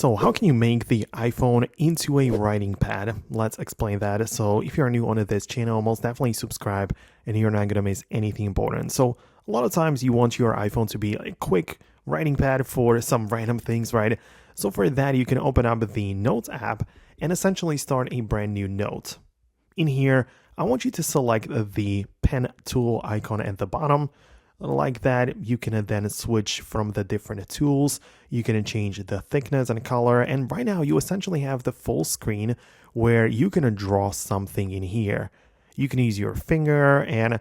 So how can you make the iPhone into a writing pad? Let's explain that. So if you're new on this channel, most definitely subscribe and you're not going to miss anything important. So a lot of times you want your iPhone to be a quick writing pad for some random things, right? So for that, you can open up the Notes app and essentially start a brand new note. In here, I want you to select the pen tool icon at the bottom. Like that, you can then switch from the different tools. You can change the thickness and color. And right now, you essentially have the full screen where you can draw something in here. You can use your finger and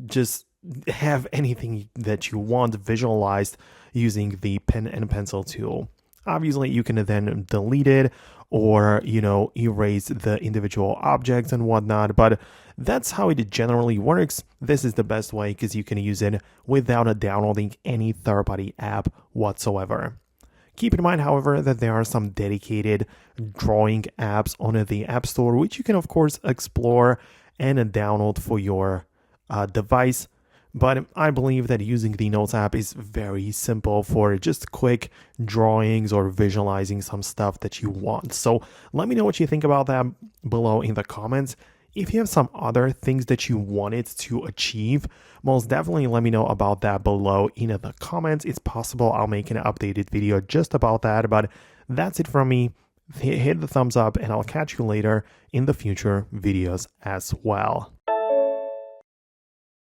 just have anything that you want visualized using the pen and pencil tool. Obviously, you can then delete it or, erase the individual objects and whatnot, but that's how it generally works. This is the best way because you can use it without downloading any third-party app whatsoever. Keep in mind, however, that there are some dedicated drawing apps on the App Store, which you can, of course, explore and download for your device. But I believe that using the Notes app is very simple for just quick drawings or visualizing some stuff that you want. So let me know what you think about that below in the comments. If you have some other things that you wanted to achieve, most definitely let me know about that below in the comments. It's possible I'll make an updated video just about that, but that's it from me. Hit the thumbs up and I'll catch you later in the future videos as well.